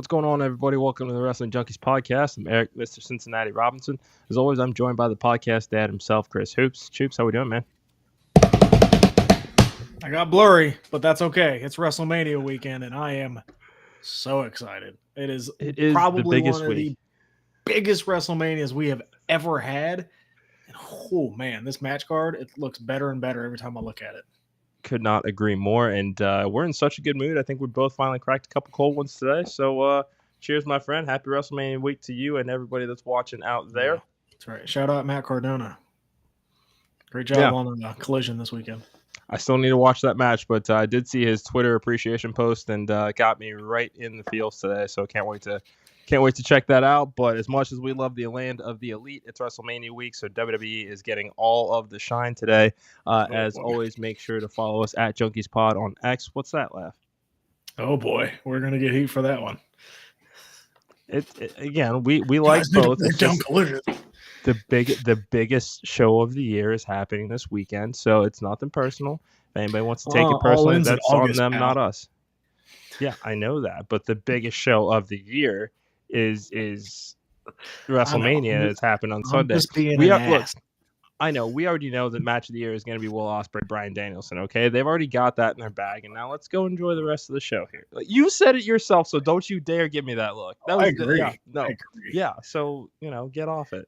What's going on, everybody? Welcome to the Wrestling Junkies Podcast. I'm Eric, Mr. Cincinnati Robinson. As always, I'm joined by the podcast dad himself, Chris Hoops. Choops, how we doing, man? I got blurry, but that's okay. It's WrestleMania weekend, and I am so excited. It is probably one of the biggest WrestleManias we have ever had. And, oh, man, this match card, it looks better and better every time I look at it. Could not agree more, and we're in such a good mood. I think we both finally cracked a couple cold ones today. So cheers, my friend. Happy WrestleMania week to you and everybody that's watching out there. Yeah, that's right. Shout out Matt Cardona. Great job on Collision this weekend. I still need to watch that match, but I did see his Twitter appreciation post and got me right in the feels today. So can't wait to check that out. But as much as we love the land of the elite, it's WrestleMania week, so WWE is getting all of the shine today. As always, make sure to follow us at Junkies Pod on X. What's that laugh? Oh boy, we're gonna get heat for that one. Again, we like both. The biggest show of the year is happening this weekend, so it's nothing personal. If anybody wants to take it personally, that's on them, not us. Yeah, I know that, but the biggest show of the year is WrestleMania. It's happened on Sunday. I know we already know that match of the year is going to be Will Ospreay, Bryan Danielson. Okay, they've already got that in their bag, and now let's go enjoy the rest of the show here. You said it yourself, so don't you dare give me that look. I agree. I agree. Yeah. So get off it.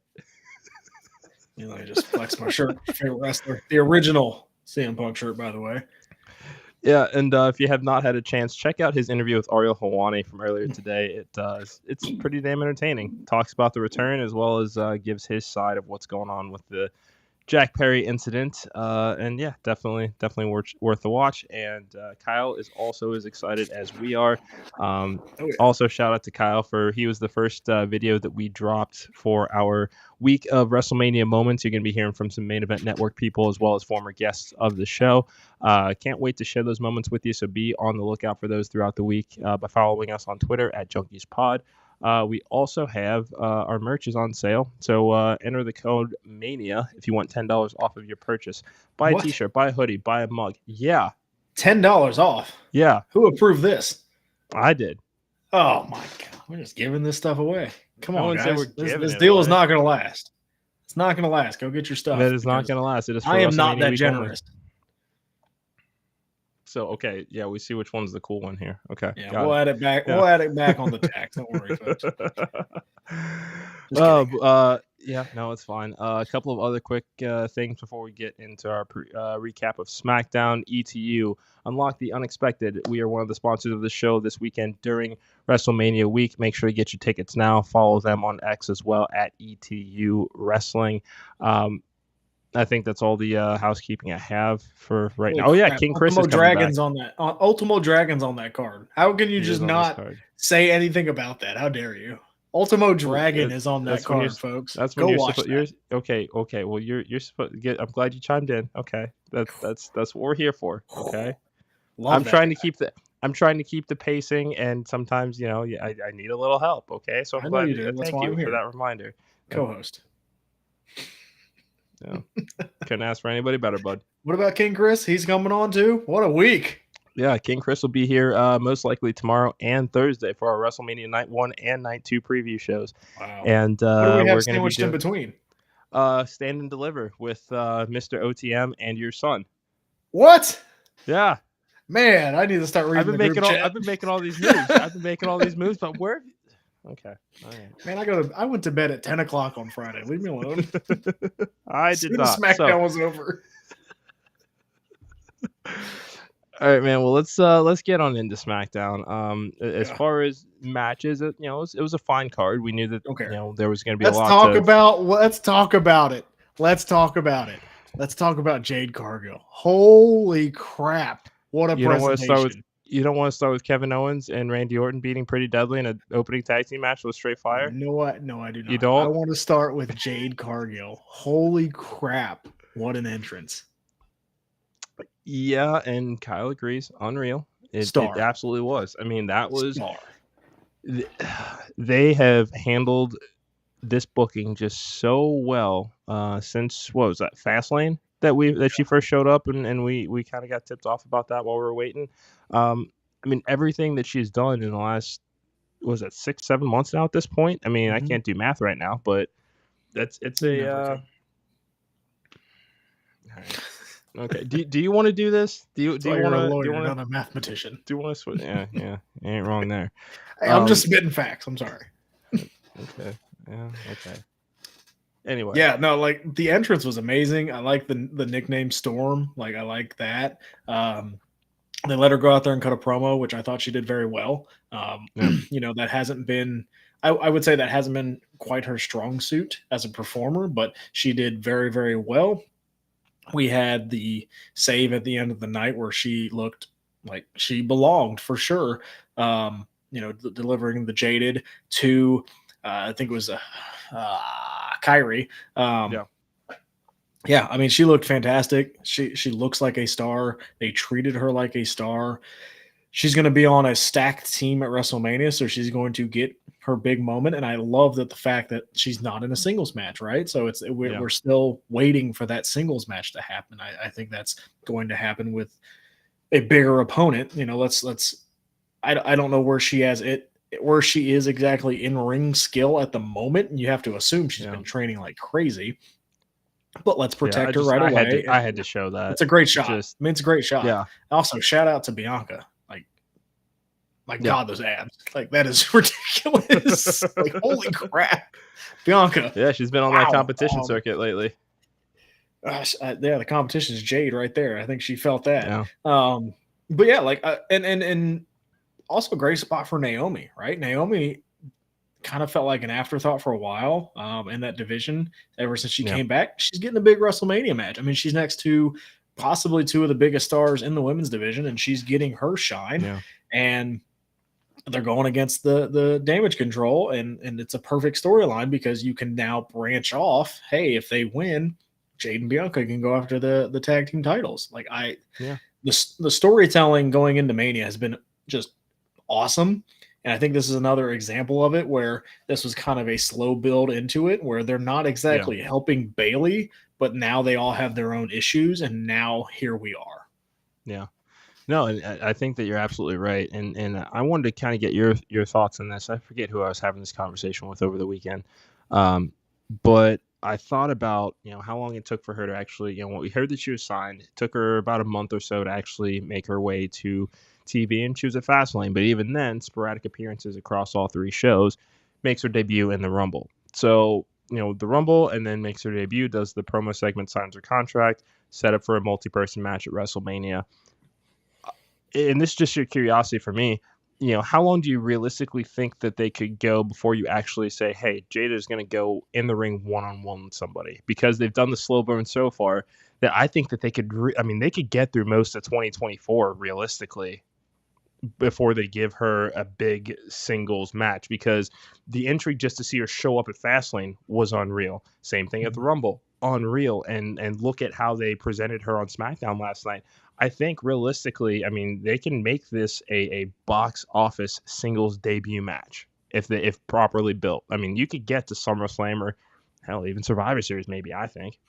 I just flexed my shirt. Favorite wrestler, the original CM Punk shirt, by the way. Yeah, and if you have not had a chance, check out his interview with Ariel Helwani from earlier today. It's pretty damn entertaining. Talks about the return as well as gives his side of what's going on with the Jack Perry incident. And yeah, definitely worth the watch. And Kyle is also as excited as we are. Also, shout out to Kyle he was the first video that we dropped for our week of WrestleMania moments. You're going to be hearing from some Main Event Network people as well as former guests of the show. Can't wait to share those moments with you. So be on the lookout for those throughout the week by following us on Twitter at JunkiesPod. We also have our merch is on sale. So enter the code MANIA if you want $10 off of your purchase. Buy a t-shirt, buy a hoodie, buy a mug. Yeah. $10 off? Yeah. Who approved this? I did. Oh, my God. We're just giving this stuff away. Come on, guys. This deal is not going to last. It's not going to last. Go get your stuff. It is not going to last. It is. I am not that generous. So, okay, yeah, we see which one's the cool one here. Okay, yeah, we'll add it back. Yeah. We'll add it back on the tax. Don't worry, folks. Yeah, no, it's fine. A couple of other quick things before we get into our recap of SmackDown. ETU, Unlock the Unexpected. We are one of the sponsors of the show this weekend during WrestleMania week. Make sure to get your tickets now. Follow them on X as well at ETU Wrestling. I think that's all the housekeeping I have for right now. Oh yeah, King Chris Ultimo Dragons on that. Ultimo Dragons on that card. How can you just not say anything about that? How dare you? Ultimo Dragon is on that card, folks. That's when you're supposed. Okay. Well, you're supposed to get. I'm glad you chimed in. Okay, that's what we're here for. Okay, I'm trying to keep the pacing, and sometimes I need a little help. Okay, so I'm glad. Thank you for that reminder. Co-host. Yeah. Couldn't ask for anybody better, bud. What about King Chris? He's coming on too. What a week! Yeah, King Chris will be here most likely tomorrow and Thursday for our WrestleMania Night 1 and Night 2 preview shows. Wow! And what do we have sandwiched in between? Stand and Deliver with Mr. OTM and your son. What? Yeah, man, I need to start reading. I've been making all these moves. But where? Okay. All right. Man, I went to bed at 10 o'clock on Friday. Leave me alone. I did not. SmackDown was over. All right, man. Well, let's get on into SmackDown. As far as matches, it was a fine card. We knew that there was going to be a lot. Let's talk about it. Let's talk about Jade Cargill. Holy crap! What a presentation. You don't want to start with Kevin Owens and Randy Orton beating Pretty Deadly in an opening tag team match with straight fire? No, I do not. You don't? I want to start with Jade Cargill. Holy crap. What an entrance. Yeah, and Kyle agrees. Unreal. It absolutely was. I mean, that was... Star. They have handled this booking just so well since, what was that, Fastlane? That she first showed up and we kind of got tipped off about that while we were waiting. I mean, everything that she's done in the last was it 6-7 months now at this point? I mean, I can't do math right now, but it's a all right. Okay. Do you want to do this? Do you want to not a mathematician? Do you want to switch? Yeah, you ain't wrong there. I'm just spitting facts. I'm sorry. Okay. Yeah. Okay. Anyway. Yeah. No. Like the entrance was amazing. I like the nickname Storm. Like I like that. They let her go out there and cut a promo, which I thought she did very well. You know, that hasn't been. I would say that hasn't been quite her strong suit as a performer, but she did very, very well. We had the save at the end of the night where she looked like she belonged for sure. You know, delivering the Jaded to, I think it was Kyrie. Yeah, I mean, she looked fantastic. She looks like a star. They treated her like a star. She's going to be on a stacked team at WrestleMania, so she's going to get her big moment. And I love that the fact that she's not in a singles match, right? So we're still waiting for that singles match to happen. I think that's going to happen with a bigger opponent. You know, I don't know where she is exactly in ring skill at the moment, and you have to assume she's been training like crazy. But let's protect her right away. I had to show that. It's a great shot. I mean, it's a great shot. Yeah. Also, shout out to Bianca. God, those abs. Like, that is ridiculous. Like, holy crap. Bianca. Yeah, she's been on that competition circuit lately. The competition is Jade right there. I think she felt that. Yeah. But yeah, like, and also a great spot for Naomi, right? Naomi kind of felt like an afterthought for a while in that division. Ever since she came back, she's getting a big WrestleMania match. I mean, she's next to possibly two of the biggest stars in the women's division, and she's getting her shine. Yeah. And they're going against the Damage Control, and it's a perfect storyline because you can now branch off. Hey, if they win, Jade and Bianca can go after the tag team titles. Like the storytelling going into Mania has been just awesome. And I think this is another example of it where this was kind of a slow build into it, where they're not exactly helping Bayley, but now they all have their own issues, and now here we are. Yeah. No, and I think that you're absolutely right. And I wanted to kind of get your thoughts on this. I forget who I was having this conversation with over the weekend. But I thought about, how long it took for her to actually, when we heard that she was signed, it took her about a month or so to actually make her way to TV, and she was at Fastlane. But even then, sporadic appearances across all three shows makes her debut in the Rumble. So, the Rumble, and then makes her debut, does the promo segment, signs her contract, set up for a multi-person match at WrestleMania. And this is just your curiosity for me, how long do you realistically think that they could go before you actually say, hey, Jada is going to go in the ring one-on-one with somebody? Because they've done the slow burn so far that I think that they could, they could get through most of 2024 realistically before they give her a big singles match, because the entry just to see her show up at Fastlane was unreal. Same thing at the Rumble, unreal. And look at how they presented her on SmackDown last night. I think realistically, they can make this a box office singles debut match if properly built. You could get to SummerSlam or hell, even Survivor Series, maybe, I think.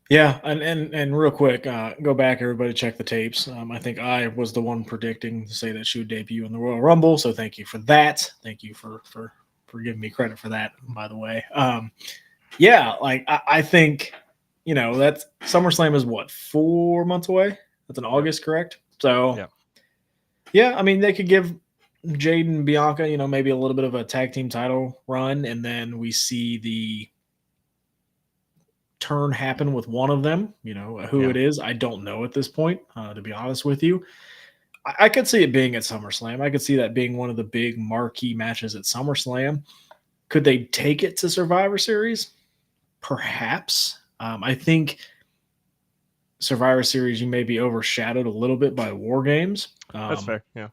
Yeah, and real quick, go back, everybody, check the tapes. I think I was the one predicting to say that she would debut in the Royal Rumble, so thank you for that. Thank you for giving me credit for that, by the way. Yeah, like I think. That's SummerSlam is what, 4 months away? That's in August, correct? So, yeah, they could give Jade and Bianca, maybe a little bit of a tag team title run, and then we see the turn happen with one of them. Who it is, I don't know at this point, to be honest with you. I could see it being at SummerSlam. I could see that being one of the big marquee matches at SummerSlam. Could they take it to Survivor Series? Perhaps. I think Survivor Series, you may be overshadowed a little bit by War Games. That's fair, yeah.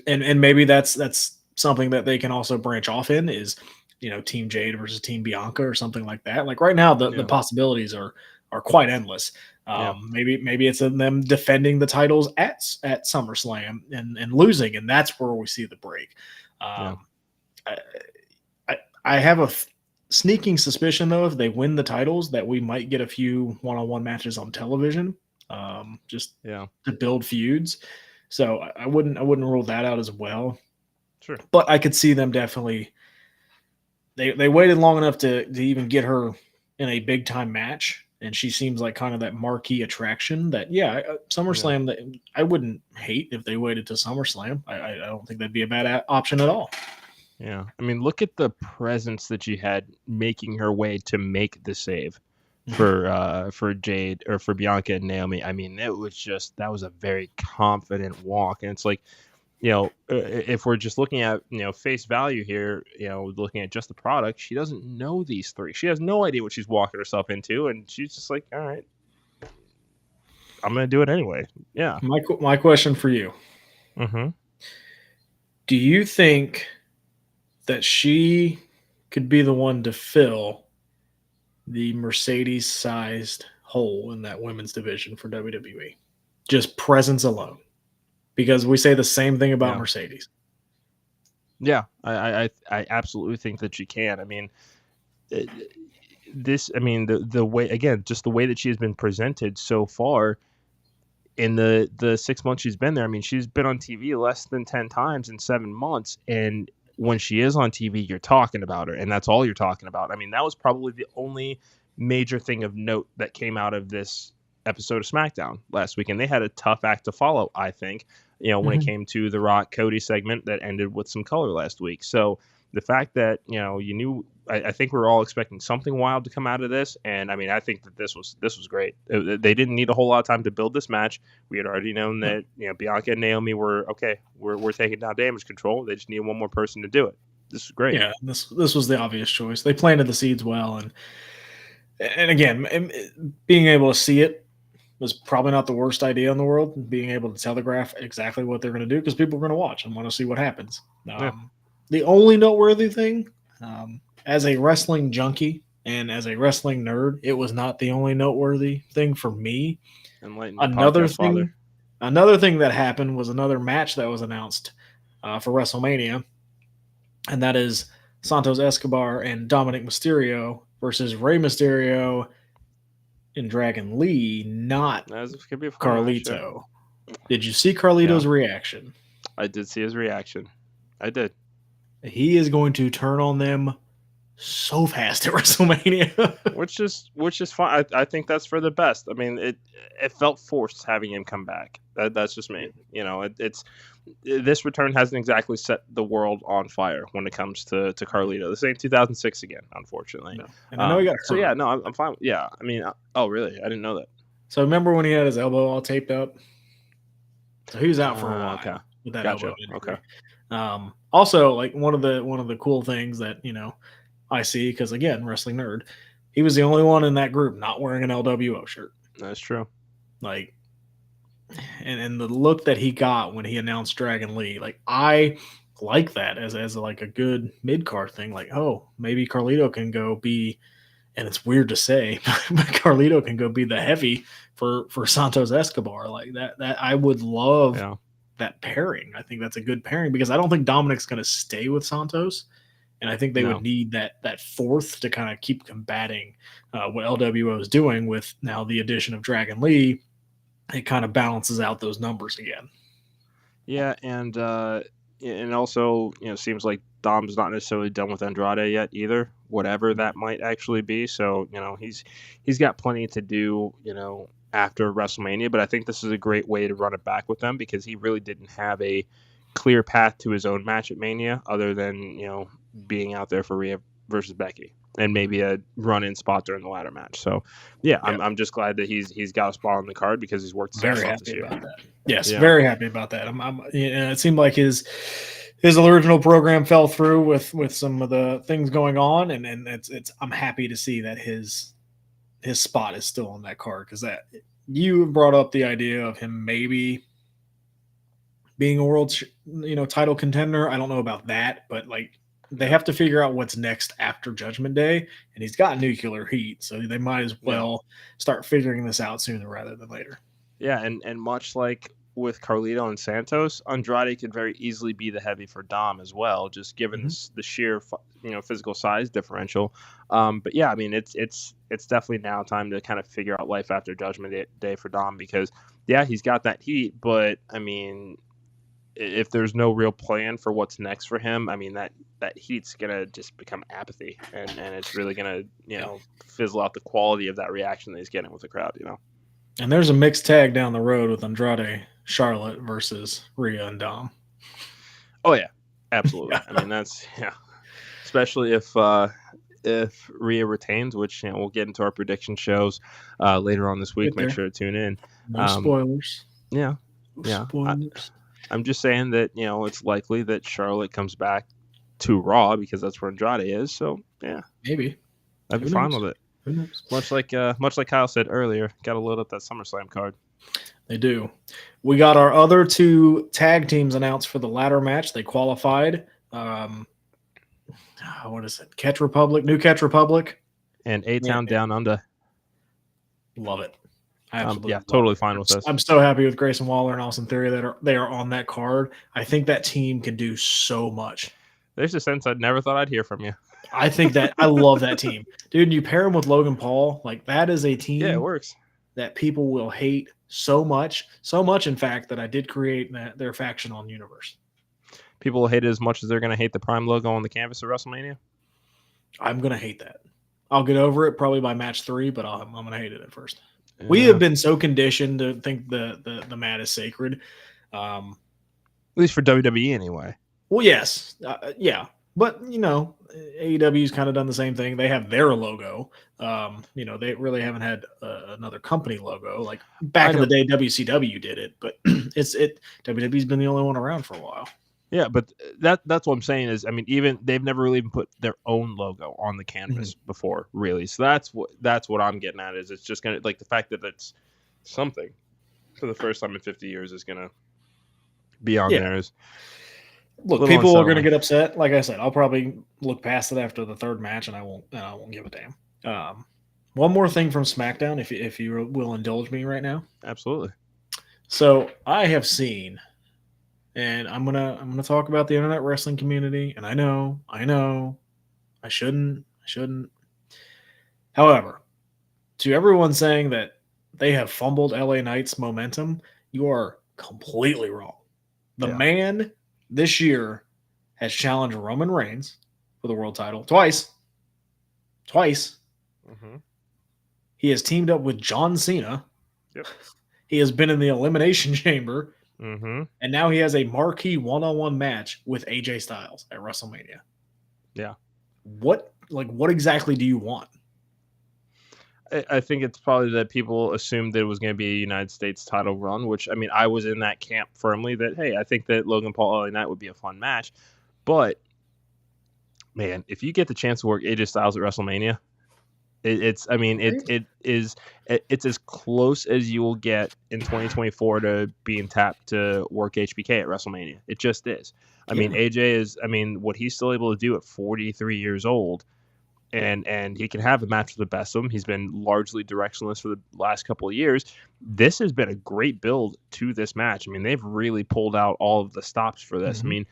And maybe that's something that they can also branch off in is, Team Jade versus Team Bianca or something like that. Like right now, the possibilities are quite endless. Maybe it's in them defending the titles at SummerSlam and losing, and that's where we see the break. I have a sneaking suspicion, though, if they win the titles, that we might get a few one-on-one matches on television, to build feuds. So I wouldn't rule that out as well. Sure. But I could see them definitely. They waited long enough to even get her in a big time match, and she seems like kind of that marquee attraction. That SummerSlam. Yeah. That I wouldn't hate if they waited to SummerSlam. I don't think that'd be a bad option at all. Yeah, I mean, look at the presence that she had making her way to make the save for Jade or for Bianca and Naomi. I mean, that was a very confident walk, and it's like, if we're just looking at face value here, looking at just the product, she doesn't know these three. She has no idea what she's walking herself into, and she's just like, all right, I'm gonna do it anyway. Yeah. My question for you. Mm-hmm. Do you think that she could be the one to fill the Mercedes-sized hole in that women's division for WWE? Just presence alone. Because we say the same thing about Mercedes. Yeah, I absolutely think that she can. I mean, the way, again, just the way that she has been presented so far in the 6 months she's been there. I mean, she's been on TV less than 10 times in 7 months, and when she is on TV, you're talking about her, and that's all you're talking about. I mean, that was probably the only major thing of note that came out of this episode of SmackDown last week, and they had a tough act to follow, I think, when it came to the Rock Cody segment that ended with some color last week. So the fact that, you knew, I think we were all expecting something wild to come out of this, and I mean, I think that this was great. They didn't need a whole lot of time to build this match. We had already known that Bianca and Naomi were okay. We're taking down Damage Control. They just need one more person to do it. This is great. Yeah, this was the obvious choice. They planted the seeds well, and again, being able to see it was probably not the worst idea in the world. Being able to telegraph exactly what they're going to do, because people are going to watch and want to see what happens. The only noteworthy thing. As a wrestling junkie and as a wrestling nerd, it was not the only noteworthy thing for me. Another thing that happened was another match that was announced for WrestleMania, and that is Santos Escobar and Dominic Mysterio versus Rey Mysterio and Dragon Lee, not Carlito. Match, Did you see Carlito's reaction? I did see his reaction. I did. He is going to turn on them so fast at WrestleMania, which is fine. I think that's for the best. I mean, it felt forced having him come back. That's just me. This return hasn't exactly set the world on fire when it comes to Carlito. This ain't 2006 again, unfortunately. No. And I know he got hurt. So yeah, no, I'm fine. Yeah, I mean, oh really? I didn't know that. So remember when he had his elbow all taped up? So he was out for a while. Okay. With that Gotcha. elbow Okay. Also, like one of the cool things that I see, because again, wrestling nerd, he was the only one in that group not wearing an LWO shirt. That's true. Like, and the look that he got when he announced Dragon Lee, like I like that as like a good mid-card thing. Like, oh, maybe Carlito can go be, and it's weird to say, but Carlito can go be the heavy for Santos Escobar. Like that I would love that pairing. I think that's a good pairing, because I don't think Dominic's going to stay with Santos. And I think they would need that fourth to kind of keep combating what LWO is doing. With now the addition of Dragon Lee, it kind of balances out those numbers again. Yeah, and also, seems like Dom's not necessarily done with Andrade yet either, whatever that might actually be. So, he's got plenty to do, after WrestleMania. But I think this is a great way to run it back with them, because he really didn't have a clear path to his own match at Mania, other than being out there for Rhea versus Becky and maybe a run-in spot during the ladder match. So I'm just glad that he's got a spot on the card, because he's worked very happy about that. Yes, very happy about that. It seemed like his original program fell through with some of the things going on, and I'm happy to see that his spot is still on that card, because that you brought up the idea of him maybe being a world title contender. I don't know about that, but like they have to figure out what's next after Judgment Day, and he's got nuclear heat, so they might as well start figuring this out sooner rather than later. Yeah, and much like with Carlito and Santos, Andrade could very easily be the heavy for Dom as well, just given the sheer physical size differential. But yeah, I mean it's definitely now time to kind of figure out life after Judgment Day for Dom, because he's got that heat, but I mean, if there's no real plan for what's next for him, I mean that heat's gonna just become apathy, and it's really gonna fizzle out the quality of that reaction that he's getting with the crowd. And there's a mixed tag down the road with Andrade, Charlotte versus Rhea and Dom. Oh yeah, absolutely. I mean that's especially if Rhea retains, which we'll get into our prediction shows later on this week. Make sure to tune in. No spoilers. Yeah. Spoilers. I'm just saying that it's likely that Charlotte comes back to Raw because that's where Andrade is. So yeah, maybe I'd be fine with it. Who knows? Much like Kyle said earlier, got to load up that SummerSlam card. They do. We got our other 2 tag teams announced for the ladder match. They qualified. What is it? New Catch Republic, and A-Town Down Under. Love it. Absolutely. Totally fine with this. I'm so happy with Grayson Waller and Austin Theory that they are on that card. I think that team can do so much. There's a sense I never thought I'd hear from you. I think that I love that team, dude. You pair them with Logan Paul, like that is a team. Yeah, it works. That people will hate so much, in fact, that I did create their faction on Universe. People will hate it as much as they're going to hate the Prime logo on the canvas of WrestleMania. I'm going to hate that. I'll get over it probably by match 3, but I'm going to hate it at first. Yeah. We have been so conditioned to think the mat is sacred. At least for WWE anyway. Well, yes. Yeah. But, AEW's kind of done the same thing. They have their logo. They really haven't had another company logo. Like back in the day, WCW did it, but WWE's been the only one around for a while. Yeah, but that's what I'm saying is, I mean, even they've never really even put their own logo on the canvas before, really. So that's what I'm getting at is it's just gonna like the fact that it's something for the first time in 50 years is gonna be on there. Look, people are gonna get upset. Like I said, I'll probably look past it after the 3rd match, and I won't give a damn. One more thing from SmackDown, if you will indulge me right now. Absolutely. So I have seen. And I'm gonna talk about the internet wrestling community, and I know, I shouldn't. However, to everyone saying that they have fumbled LA Knight's momentum, you are completely wrong. The man this year has challenged Roman Reigns for the world title twice. Mm-hmm. He has teamed up with John Cena. Yep. He has been in the Elimination Chamber. Mm-hmm. And now he has a marquee one-on-one match with AJ Styles at WrestleMania. Yeah. What exactly do you want? I think it's probably that people assumed that it was going to be a United States title run, which, I mean, I was in that camp firmly that, hey, I think that Logan Paul LA Knight would be a fun match. But, man, if you get the chance to work AJ Styles at WrestleMania, it's as close as you will get in 2024 to being tapped to work HBK at WrestleMania. It just is. I mean, AJ is, what he's still able to do at 43 years old, and he can have a match with the best of them. He's been largely directionless for the last couple of years. This has been a great build to this match. I mean, they've really pulled out all of the stops for this. Mm-hmm. I mean,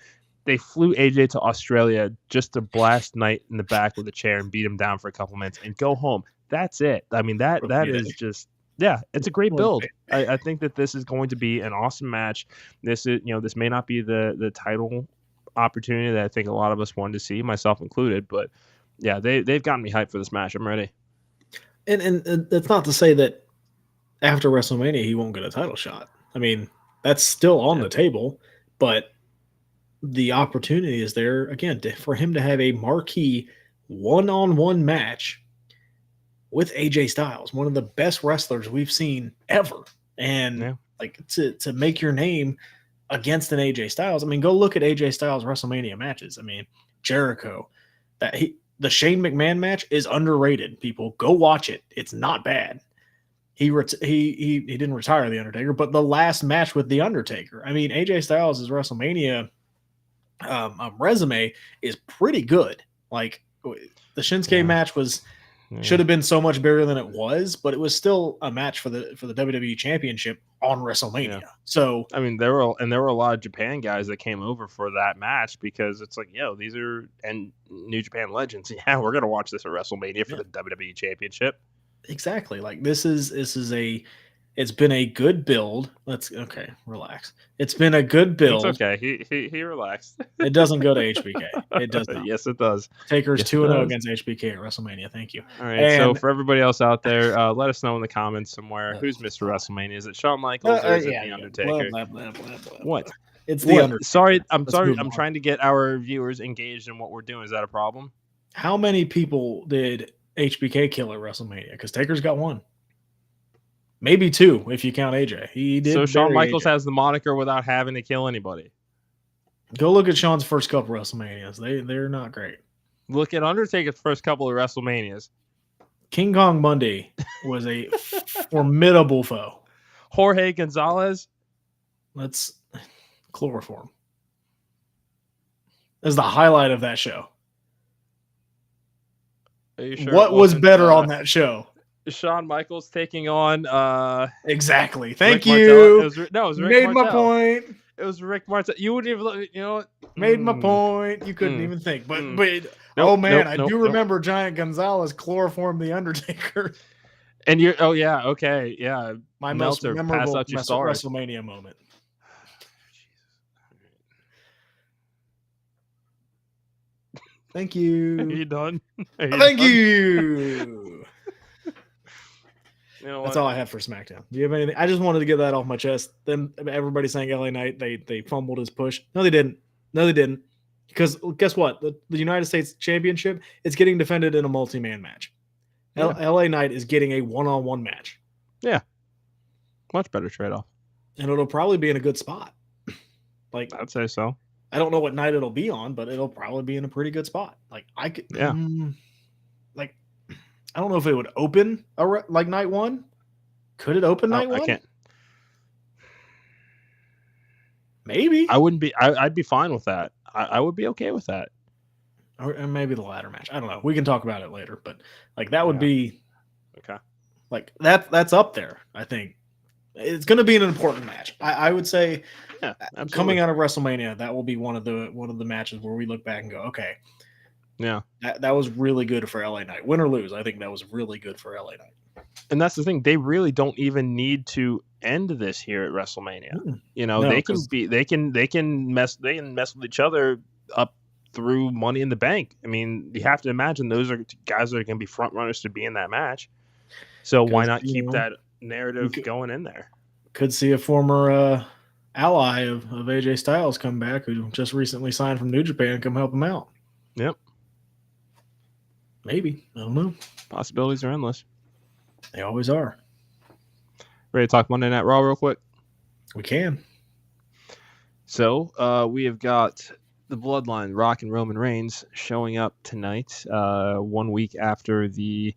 they flew AJ to Australia just to blast Knight in the back with a chair and beat him down for a couple minutes and go home. That's it. I mean, that is just, it's a great build. I think that this is going to be an awesome match. This is, this may not be the title opportunity that I think a lot of us wanted to see, myself included, but yeah, they've gotten me hyped for this match. I'm ready. And that's not to say that after WrestleMania he won't get a title shot. I mean, that's still on the table, but the opportunity is there again for him to have a marquee one-on-one match with AJ Styles, one of the best wrestlers we've seen ever. And to make your name against an AJ Styles. I mean, go look at AJ Styles WrestleMania matches. I mean, Jericho, the Shane McMahon match is underrated. People go watch it. It's not bad. He didn't retire The Undertaker, but the last match with The Undertaker. I mean, AJ Styles' WrestleMania resume is pretty good. Like the Shinsuke match should have been so much bigger than it was, but it was still a match for the WWE Championship on WrestleMania. Yeah. So I mean, there were a lot of Japan guys that came over for that match because it's like, these are New Japan legends. Yeah, we're gonna watch this at WrestleMania for the WWE Championship. Exactly. Like this is It's been a good build. Relax. It's been a good build. It's okay. He relaxed. It doesn't go to HBK. It does not. Yes, it does. Taker's 2-0 against HBK at WrestleMania. Thank you. All right. So for everybody else out there, let us know in the comments somewhere who's Mr. WrestleMania. Is it Shawn Michaels or is it The Undertaker? Blah, blah, blah, blah. What? It's The Undertaker. Sorry. I'm trying to get our viewers engaged in what we're doing. Is that a problem? How many people did HBK kill at WrestleMania? Because Taker's got 1. Maybe 2 if you count AJ. He did. So Shawn Michaels has the moniker without having to kill anybody. Go look at Shawn's first couple WrestleManias. They're not great. Look at Undertaker's first couple of WrestleManias. King Kong Monday was a formidable foe. Jorge Gonzalez. Let's chloroform. That's the highlight of that show. Are you sure what was better on that show? Shawn Michaels taking on exactly. Thank Rick you. It was Rick Made Martel. My point. It was Rick Martel. You wouldn't even look. You know what? Made my point. You couldn't even think. But I do remember Giant Gonzalez chloroform the Undertaker. And you're okay, yeah. My most memorable WrestleMania moment. Thank you. Are you done? Thank you. You know That's all I have for SmackDown. Do you have anything? I just wanted to get that off my chest. Then everybody saying LA Knight, they fumbled his push. No, they didn't. Because guess what? The United States Championship is getting defended in a multi-man match. Yeah. LA Knight is getting a one-on-one match. Yeah. Much better trade-off. And it'll probably be in a good spot. I'd say so. I don't know what night it'll be on, but it'll probably be in a pretty good spot. I don't know if it would open night 1. Could it open night 1? I can't. Maybe. I wouldn't be. I'd be fine with that. I would be okay with that. Or maybe the ladder match. I don't know. We can talk about it later. But that would be okay. That's up there. I think it's going to be an important match. I would say, coming out of WrestleMania, that will be one of the matches where we look back and go, okay. Yeah, that was really good for LA Knight. Win or lose, I think that was really good for LA Knight. And that's the thing; they really don't even need to end this here at WrestleMania. They can mess with each other up through Money in the Bank. I mean, you have to imagine those are guys that are going to be front runners to be in that match. So why not keep that narrative going in there? Could see a former ally of AJ Styles come back, who just recently signed from New Japan, come help him out. Yep. Maybe. I don't know. Possibilities are endless. They always are. Ready to talk Monday Night Raw real quick? We can. So we have got the Bloodline, Rock and Roman Reigns, showing up tonight, 1 week after the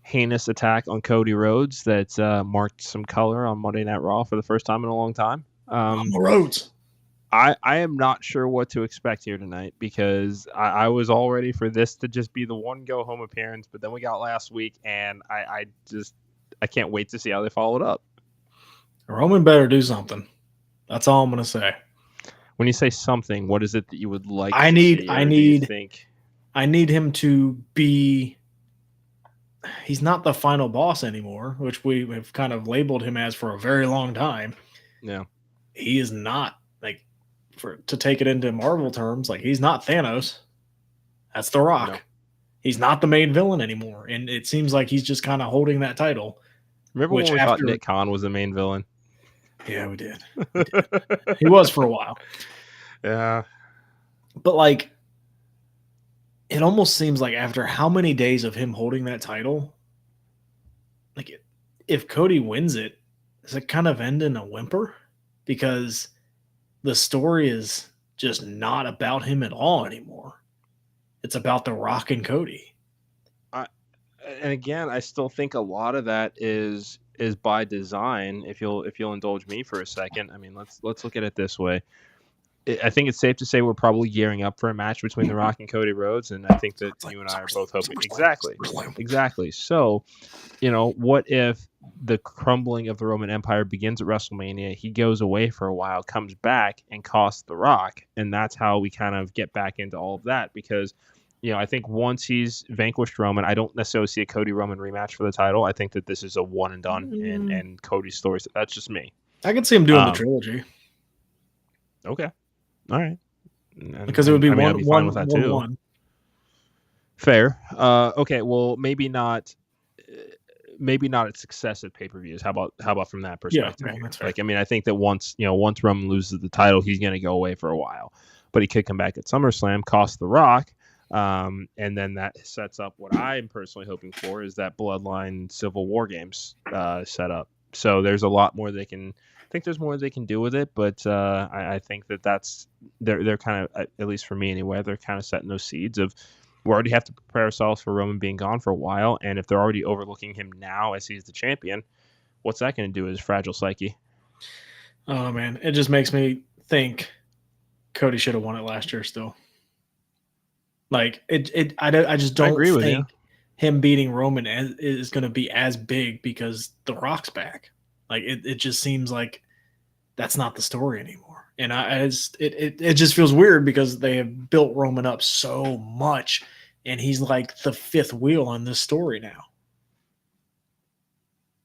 heinous attack on Cody Rhodes that marked some color on Monday Night Raw for the first time in a long time. On the Rhodes. I am not sure what to expect here tonight because I was all ready for this to just be the one go-home appearance, but then we got last week, and I can't wait to see how they follow it up. Roman better do something. That's all I'm going to say. When you say something, what is it that you would like I need him to be – he's not the final boss anymore, which we have kind of labeled him as for a very long time. Yeah. He is not. To take it into Marvel terms, he's not Thanos. That's The Rock. No. He's not the main villain anymore. And it seems like he's just kind of holding that title. Remember when we thought Nick Khan was the main villain? Yeah, we did. He was for a while. Yeah. But it almost seems like after how many days of him holding that title, if Cody wins it, does it kind of end in a whimper? Because the story is just not about him at all anymore. It's about The Rock and Cody. And again, I still think a lot of that is by design. If you'll indulge me for a second, I mean, let's look at it this way. I think it's safe to say we're probably gearing up for a match between The Rock and Cody Rhodes, and I think that you and I are both hoping exactly. So, what if the crumbling of the Roman Empire begins at WrestleMania? He goes away for a while, comes back, and costs The Rock, and that's how we kind of get back into all of that. Because I think once he's vanquished Roman, I don't necessarily see a Cody Roman rematch for the title. I think that this is a one and done, and Cody's story. That's just me. I can see him doing the trilogy. Okay, all right. Because it would be I'd be fine with that too. One. Fair. Okay. Well, maybe not its successive pay-per-views. How about from that perspective? Yeah, that's fair. Like, I mean, I think that once Roman loses the title, he's going to go away for a while, but he could come back at SummerSlam, cost The Rock, and then that sets up what I'm personally hoping for is that Bloodline Civil War games set up. So there's a lot more they can. I think there's more they can do with it, but I think that's they're kind of, at least for me anyway, they're kind of setting those seeds of. We already have to prepare ourselves for Roman being gone for a while, and if they're already overlooking him now as he's the champion, what's that going to do to his fragile psyche? Oh man, it just makes me think Cody should have won it last year. Still, like I just don't think him beating Roman is going to be as big because The Rock's back. Like it just seems like that's not the story anymore, and it just feels weird because they have built Roman up so much. And he's like the fifth wheel on this story now.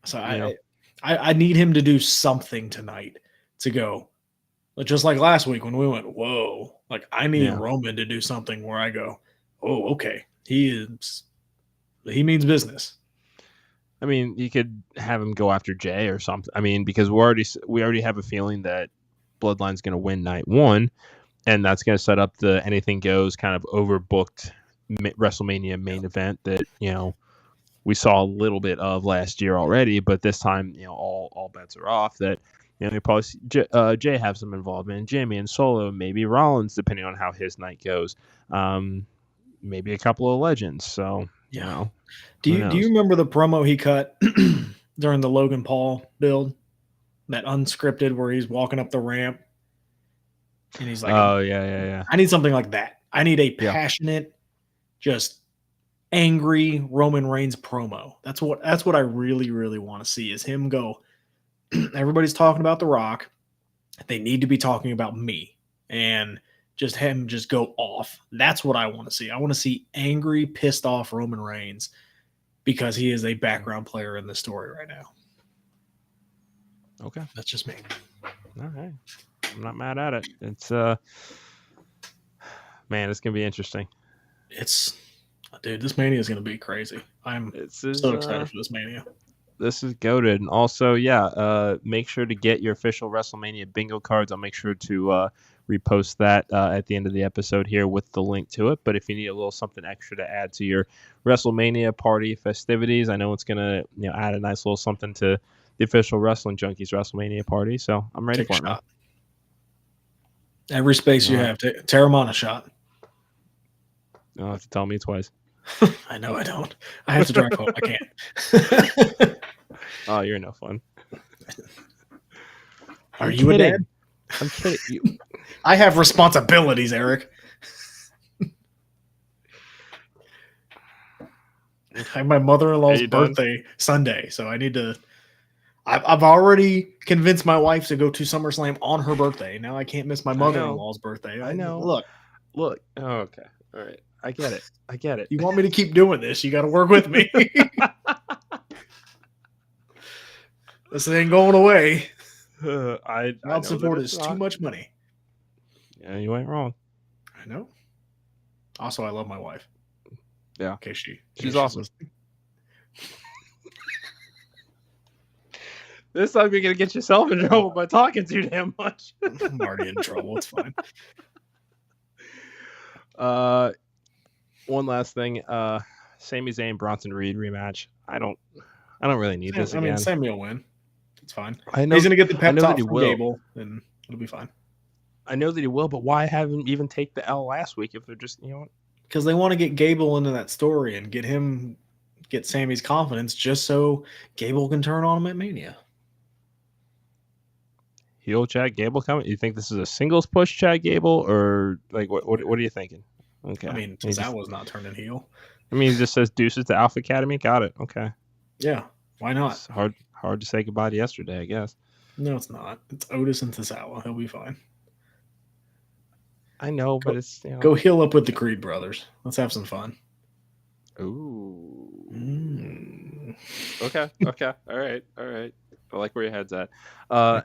So I need him to do something tonight to go. Just like last week when we went, whoa. Like I need Roman to do something where I go, oh, okay. He means business. I mean, you could have him go after Jay or something. I mean, because we already have a feeling that Bloodline's going to win night one, and that's going to set up the anything goes kind of overbooked WrestleMania main event that we saw a little bit of last year already, but this time all bets are off. That you probably see Jay have some involvement, and Jimmy and Solo, maybe Rollins, depending on how his night goes. Maybe a couple of legends. So do you remember the promo he cut during the Logan Paul build, that unscripted where he's walking up the ramp and he's like, oh yeah. I need something like that. I need a passionate, just angry Roman Reigns promo. That's what I really, really want to see is him go, everybody's talking about The Rock. They need to be talking about me. And just him just go off. That's what I want to see. I want to see angry, pissed off Roman Reigns because he is a background player in the story right now. Okay. That's just me. All right. I'm not mad at it. It's man, it's gonna be interesting. Dude, this Mania is going to be crazy. I'm so excited for this Mania. This is goated. And also, make sure to get your official WrestleMania bingo cards. I'll make sure to repost that at the end of the episode here with the link to it. But if you need a little something extra to add to your WrestleMania party festivities, I know it's going to add a nice little something to the official Wrestling Junkies WrestleMania party. So I'm ready for it, man. Every space you have, tear them on a shot. You don't have to tell me twice. I know I don't. I have to drive home. I can't. Oh, you're no fun. Are you a dad? I'm kidding. You. I have responsibilities, Eric. I have my mother-in-law's birthday Sunday, so I need to. I've already convinced my wife to go to SummerSlam on her birthday. Now I can't miss my mother-in-law's birthday. I know. Look. Oh, okay. All right. I get it. You want me to keep doing this? You got to work with me. This ain't going away. Child support is too much money. Yeah, you ain't wrong. I know. Also, I love my wife. Yeah. In case she's awesome. This time you're going to get yourself in trouble by talking too damn much. I'm already in trouble. It's fine. One last thing. Sami Zayn, Bronson Reed rematch. I don't really need this again. I mean, Sami will win. It's fine. I know he's going to get the pep talk from Gable, and it'll be fine. I know that he will, but why have him even take the L last week if they're just, Because they want to get Gable into that story and get Sammy's confidence just so Gable can turn on him at Mania. Heel Chad Gable coming? You think this is a singles push Chad Gable, or like what are you thinking? Okay. I mean, Tozawa's not turning heel. I mean, he just says deuces to Alpha Academy. Got it. Okay. Yeah. Why not? It's hard to say goodbye to yesterday, I guess. No, it's not. It's Otis and Tozawa. He'll be fine. I know, but it's go heal up with the Creed brothers. Let's have some fun. Ooh. Okay. All right. I like where your head's at.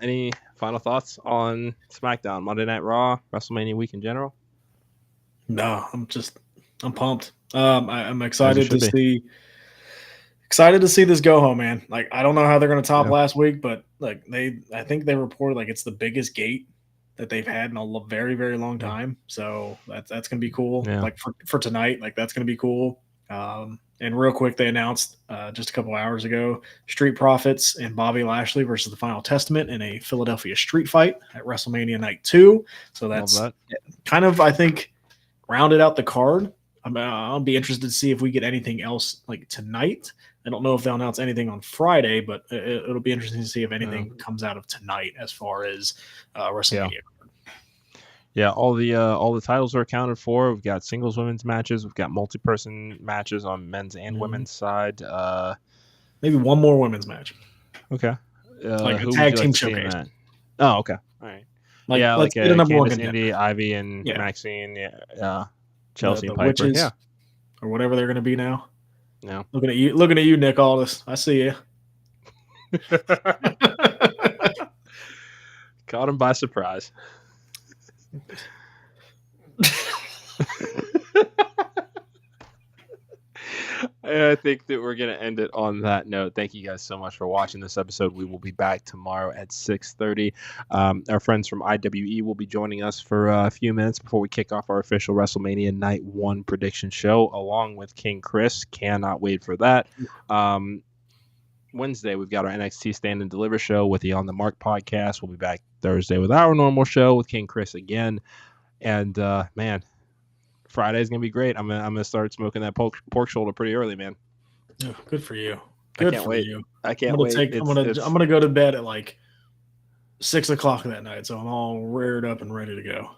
Any final thoughts on SmackDown, Monday Night Raw, WrestleMania week in general? No, I'm pumped. I'm excited to see this go home, man. Like, I don't know how they're going to top last week, but like I think they reported like it's the biggest gate that they've had in a very, very long time. So that's going to be cool. Yeah. Like for tonight, like that's going to be cool. And real quick, they announced just a couple hours ago, Street Profits and Bobby Lashley versus the Final Testament in a Philadelphia street fight at WrestleMania Night 2. So that's kind of, I think, rounded out the card. I'll be interested to see if we get anything else like tonight. I don't know if they'll announce anything on Friday, but it'll be interesting to see if anything comes out of tonight as far as WrestleMania. Yeah, all the titles are accounted for. We've got singles women's matches. We've got multi-person matches on men's and women's side. Maybe one more women's match. Okay. Like a tag team showcase. Oh, okay. All right. Let's get a number one contender. Indy, Ivy, and Maxine. Yeah. Chelsea the and Piper. Witches, or whatever they're going to be now. Yeah. Looking at you, Nick Aldis. I see you. Caught him by surprise. I think that we're going to end it on that note. Thank you guys so much for watching this episode. We will be back tomorrow at 6:30. Our friends from IWE will be joining us for a few minutes before we kick off our official WrestleMania Night 1 prediction show, along with King Chris. Cannot wait for that. Wednesday, we've got our NXT Stand and Deliver show with the On the Mark podcast. We'll be back Thursday with our normal show with King Chris again. And, man, Friday's going to be great. I'm gonna start smoking that pork shoulder pretty early, man. Oh, good for you. Good for you. I can't wait. I'm gonna go to bed at like 6 o'clock that night, so I'm all reared up and ready to go.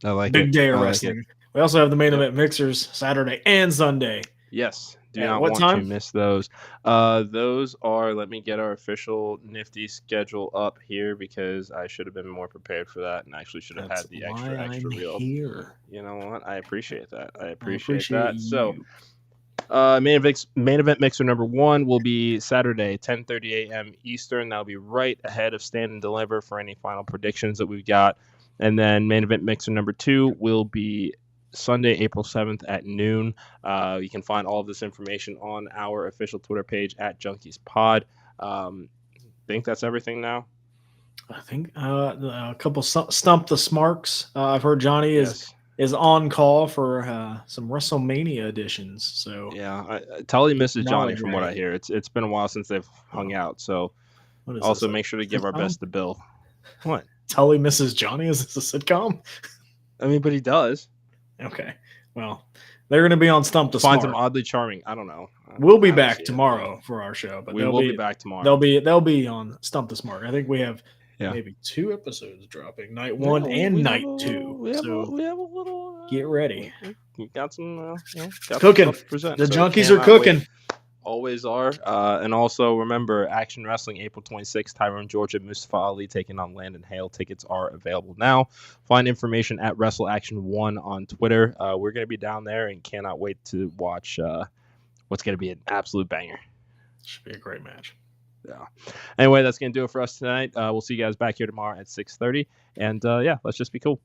I like Big day of wrestling. We also have the main event mixers Saturday and Sunday. Yes. Do not want to miss those. Those are, let me get our official Nifty schedule up here because I should have been more prepared for that and actually should have had the extra reel. Here. You know what? I appreciate that. I appreciate that. You. So, main event mixer number 1 will be Saturday, 10:30 a.m. Eastern. That'll be right ahead of Stand and Deliver for any final predictions that we've got. And then main event mixer number 2 will be Sunday, April 7th at noon. You can find all of this information on our official Twitter page at Junkies Pod. Think that's everything now? I think a couple Stump the Smarks. I've heard Johnny is on call for some WrestleMania editions. So yeah, Tully misses Johnny from what I hear. It's been a while since they've hung out. So also make sure to give our best to Bill. What? Tully misses Johnny? Is this a sitcom? I mean, but he does. Okay. Well, they're going to be on Stump the Smart. Finds him oddly charming. I don't know. We'll be back tomorrow for our show, but we will be back tomorrow. They'll be on Stump the Smart. I think we have maybe 2 episodes dropping, night 1 and night 2. We have a little. Get ready. We got some. Got cooking. The Junkies are cooking. Wait. Always are. And also remember, Action Wrestling, April 26th, Tyrone, Georgia, Mustafa Ali taking on Landon Hale. Tickets are available now. Find information at WrestleAction1 on Twitter. We're going to be down there and cannot wait to watch what's going to be an absolute banger. Should be a great match. Yeah. Anyway, that's going to do it for us tonight. We'll see you guys back here tomorrow at 6:30. And let's just be cool.